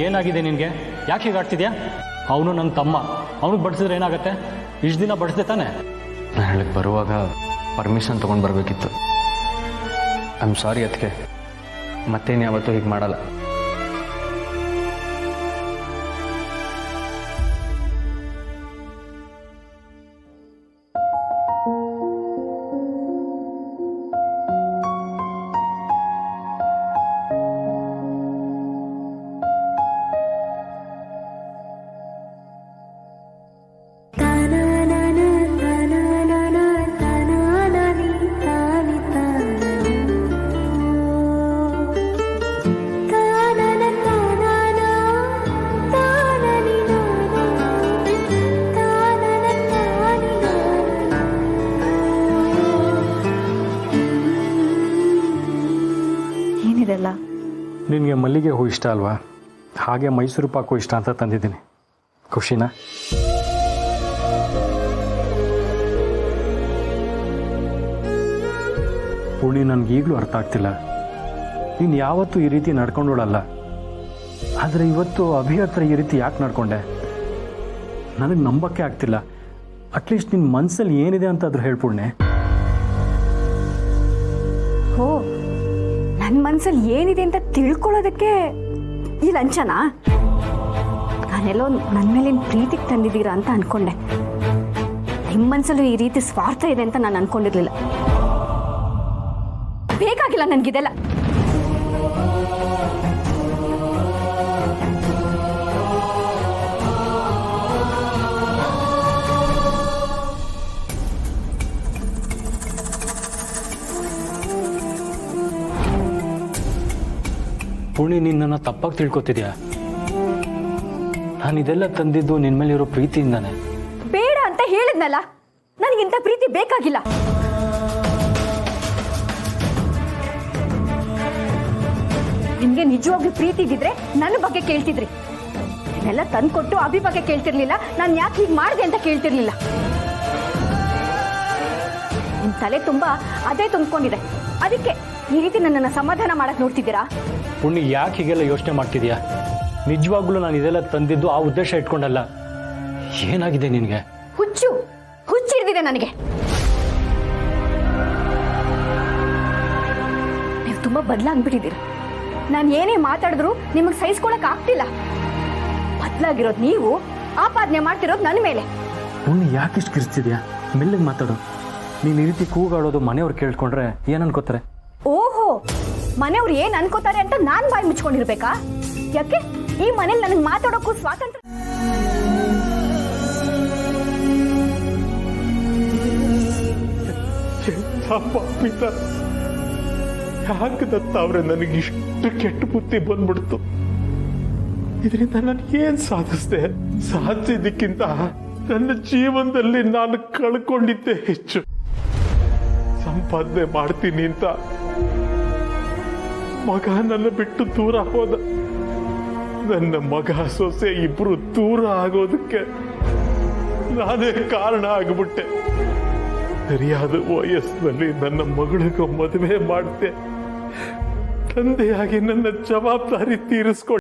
ಏನಾಗಿದೆ ನಿನಗೆ? ಯಾಕೆ ಹೀಗೆ ಆಡ್ತಿದ್ಯಾ? ಅವನು ನನ್ನ ತಮ್ಮ, ಅವನಿಗೆ ಬಡಿಸಿದ್ರೆ ಏನಾಗುತ್ತೆ? ಇಷ್ಟು ದಿನ ಬಡಿಸ್ದೆ ತಾನೆ? ನಾನು ಹೇಳಕ್ಕೆ ಬರುವಾಗ ಪರ್ಮಿಷನ್ ತೊಗೊಂಡು ಬರಬೇಕಿತ್ತು. ಐ ಆಮ್ ಸಾರಿ ಅದಕ್ಕೆ, ಮತ್ತೇನು ಯಾವತ್ತೂ ಹೀಗೆ ಮಾಡಲ್ಲ. ನಿನಗೆ ಮಲ್ಲಿಗೆ ಹೂ ಇಷ್ಟ ಅಲ್ವಾ? ಹಾಗೆ ಮೈಸೂರು ಪಾಕು ಇಷ್ಟ ಅಂತ ತಂದಿದ್ದೀನಿ. ಖುಷಿನಾ? ಪುಣಿ ನನಗೀಗಲೂ ಅರ್ಥ ಆಗ್ತಿಲ್ಲ. ನೀನು ಯಾವತ್ತೂ ಈ ರೀತಿ ನಡ್ಕೊಂಡೋಳಲ್ಲ. ಆದರೆ ಇವತ್ತು ಅಭಿ ಹತ್ರ ಈ ರೀತಿ ಯಾಕೆ ನಡ್ಕೊಂಡೆ? ನನಗೆ ನಂಬಕ್ಕೆ ಆಗ್ತಿಲ್ಲ. ಅಟ್ಲೀಸ್ಟ್ ನಿನ್ನ ಮನಸ್ಸಲ್ಲಿ ಏನಿದೆ ಅಂತಾದರೂ ಹೇಳ್ಪುಣ್ಣೆ. ಓ, ನನ್ನ ಮನಸ್ಸಲ್ಲಿ ಏನಿದೆ ಅಂತ ತಿಳ್ಕೊಳ್ಳೋದಕ್ಕೆ ಈ ಲಂಚನಾ? ನಾನೆಲ್ಲೋ ನನ್ನ ಮೇಲಿನ ಪ್ರೀತಿಗೆ ತಂದಿದ್ದೀರಾ ಅಂತ ಅನ್ಕೊಂಡೆ. ನಿಮ್ಮ ಮನಸ್ಸಲ್ಲೂ ಈ ರೀತಿ ಸ್ವಾರ್ಥ ಇದೆ ಅಂತ ನಾನು ಅನ್ಕೊಂಡಿರ್ಲಿಲ್ಲ. ಬೇಕಾಗಿಲ್ಲ ನನಗಿದೆಲ್ಲ. ಪುಣಿ, ನಿನ್ನನ್ನು ತಪ್ಪಾಗಿ ತಿಳ್ಕೊತಿದ್ಯಾ? ನಾನು ಇದೆಲ್ಲ ತಂದಿದ್ದು ನಿನ್ನ ಮೇಲಿರೋ ಪ್ರೀತಿಯಿಂದಾನೆ. ಬೇಡ ಅಂತ ಹೇಳಿದ್ನಲ್ಲ, ನನಗಿಂತ ಪ್ರೀತಿ ಬೇಕಾಗಿಲ್ಲ. ನಿಮ್ಗೆ ನಿಜವಾಗ್ಲೂ ಪ್ರೀತಿ ಇದ್ದಿದ್ರೆ ನನ್ನ ಬಗ್ಗೆ ಕೇಳ್ತಿದ್ರಿ. ಇದೆಲ್ಲ ತಂದ್ಕೊಟ್ಟು ಅಭಿ ಬಗ್ಗೆ ಕೇಳ್ತಿರ್ಲಿಲ್ಲ. ನಾನು ಯಾಕೆ ಹೀಗೆ ಮಾಡಿದೆ ಅಂತ ಕೇಳ್ತಿರ್ಲಿಲ್ಲ. ನಿಮ್ ತಲೆ ತುಂಬಾ ಅದೇ ತುಂಬಿಕೊಂಡಿದೆ. ಅದಕ್ಕೆ ಈ ರೀತಿ ನನ್ನನ್ನು ಸಮಾಧಾನ ಮಾಡಕ್ ನೋಡ್ತಿದ್ದೀರಾ? ಪುಣ್ಯ, ಯಾಕೆ ಹೀಗೆಲ್ಲ ಯೋಚನೆ ಮಾಡ್ತಿದ್ಯಾ? ನಿಜವಾಗ್ಲೂ ನಾನು ಇದೆಲ್ಲ ತಂದಿದ್ದು ಆ ಉದ್ದೇಶ ಇಟ್ಕೊಂಡಲ್ಲ. ಏನಾಗಿದೆ ನಿನಗೆ? ಹುಚ್ಚಿಡ್ದಿದೆ ನನಗೆ. ನೀವು ತುಂಬಾ ಬದಲಾಗ್ಬಿಟ್ಟಿದ್ದೀರ. ನಾನು ಏನೇ ಮಾತಾಡಿದ್ರು ನಿಮಗೆ ಸಹಿಸ್ಕೊಳಕ್ ಆಗ್ತಿಲ್ಲ. ಬದಲಾಗಿರೋದು ನೀವು, ಆಪಾದನೆ ಮಾಡ್ತಿರೋದು ನನ್ನ ಮೇಲೆ. ಪುಣ್ಯ, ಯಾಕೆ ಇಷ್ಟು ಕಿರ್ಸ್ತಿದ್ಯಾ? ಮೆಲ್ಲಗೆ ಮಾತಾಡು. ನೀನು ಈ ರೀತಿ ಕೂಗಾಡೋದು ಮನೆಯವ್ರು ಕೇಳ್ಕೊಂಡ್ರೆ ಏನ್ ಅನ್ಕೋತಾರೆ? ಓಹೋ, ಮನೆಯವ್ರು ಏನ್ ಅನ್ಕೋತಾರೆ ಅಂತ ನಾನ್ ಬಾಯಿ ಮುಚ್ಕೊಂಡಿರ್ಬೇಕಾ? ಯಾಕೆ ಈ ಮನೇಲಿ ನನಗೆ ಮಾತಾಡೋಕ್ಕೂ ಸ್ವಾತಂತ್ರ್ಯ? ಯಾಕೆ ದತ್ತ ಅವ್ರೆ ನನಗಿಷ್ಟು ಕೆಟ್ಟ ಬುದ್ಧಿ ಬಂದ್ಬಿಡ್ತು? ಇದರಿಂದ ನಾನು ಏನ್ ಸಾಧಿಸಿದೆ? ಸಾಧಿಸಿದ್ದಕ್ಕಿಂತ ನನ್ನ ಜೀವನದಲ್ಲಿ ನಾನು ಕಳ್ಕೊಂಡಿದ್ದೆ ಹೆಚ್ಚು. ಸಂಪಾದನೆ ಮಾಡ್ತೀನಿ ಅಂತ ಮಗ ನನ್ನ ಬಿಟ್ಟು ದೂರ ಹೋದ. ನನ್ನ ಮಗ ಸೊಸೆ ಇಬ್ರು ದೂರ ಆಗೋದಕ್ಕೆ ನಾನೇ ಕಾರಣ ಆಗ್ಬಿಟ್ಟೆ. ಸರಿಯಾದ ವಯಸ್ಸಿನಲ್ಲಿ ನನ್ನ ಮಗಳಿಗೆ ಮದುವೆ ಮಾಡ್ತೆ. ತಂದೆಯಾಗಿ ನನ್ನ ಜವಾಬ್ದಾರಿ ತೀರಿಸ್ಕೊಂಡು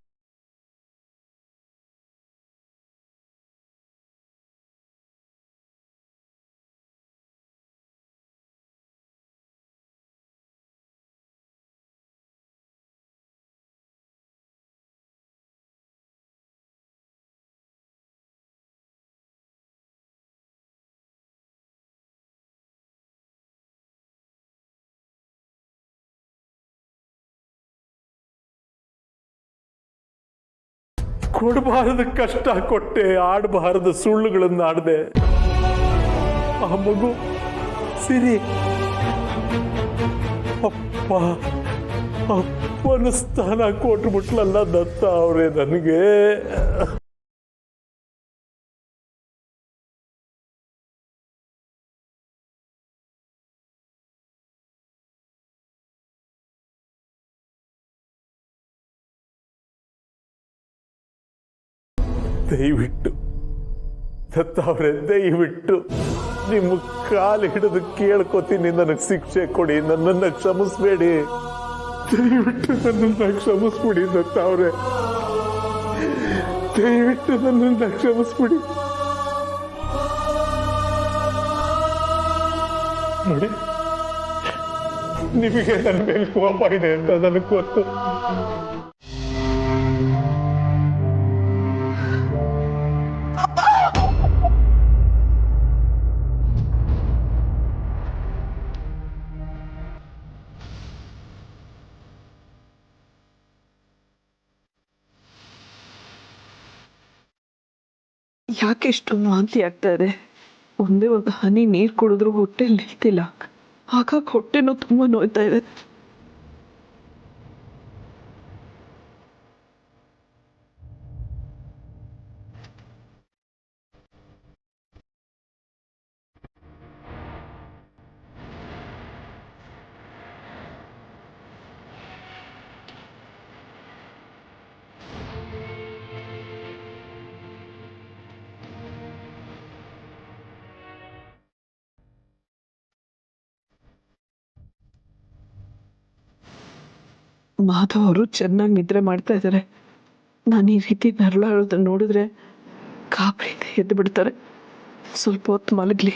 ಕೊಡಬಾರದ ಕಷ್ಟ ಕೊಟ್ಟೆ, ಆಡಬಾರದ ಸುಳ್ಳುಗಳನ್ನು ಆಡದೆ. ಆ ಮಗು ಸಿರಿ ಅಪ್ಪನ ಸ್ಥಾನ ಕೊಟ್ಬಿಟ್ಲಲ್ಲ ದತ್ತ ಅವ್ರೆ ನನಗೆ. ದಯವಿಟ್ಟು ದತ್ತ ಅವರೇ, ದಯವಿಟ್ಟು ನಿಮ್ಮ ಕಾಲು ಹಿಡಿದು ಕೇಳ್ಕೊತೀನಿ, ನನಗೆ ಶಿಕ್ಷೆ ಕೊಡಿ, ನನ್ನನ್ನು ಕ್ಷಮಿಸ್ಬೇಡಿ. ದಯವಿಟ್ಟು ನನ್ನನ್ನು ಕ್ಷಮಿಸ್ಬಿಡಿ ದತ್ತ ಅವರೇ. ದಯವಿಟ್ಟು ನನ್ನನ್ನು ಕ್ಷಮಿಸ್ಬಿಡಿ. ನೋಡಿ, ನಿಮಗೆ ನನ್ನ ಮೇಲೆ ಕೋಪ ಇದೆ ಅಂತ ನನಗೆ ಗೊತ್ತು. ಯಾಕೆ ಇಷ್ಟೊಂದು ವಾಂತಿ ಆಗ್ತಾ ಇದೆ? ಒಂದೇ ಒಂದು ಹನಿ ನೀರು ಕುಡಿದ್ರೂ ಹೊಟ್ಟೆ ನಿಲ್ತಿಲ್ಲ. ಆಗಾಗ ಹೊಟ್ಟೆನೂ ತುಂಬ ನೋಯ್ತಾ ಇದೆ. ಮಾಧವ್ ಅವರು ಚೆನ್ನಾಗಿ ನಿದ್ರೆ ಮಾಡ್ತಾ ಇದ್ದಾರೆ. ನಾನು ಈ ರೀತಿ ನರಳಾಡೋದನ್ನ ನೋಡಿದ್ರೆ ಗಾಬರಿಯಿಂದ ಎದ್ದು ಬಿಡ್ತಾರೆ. ಸ್ವಲ್ಪ ಹೊತ್ತು ಮಲಗಲಿ.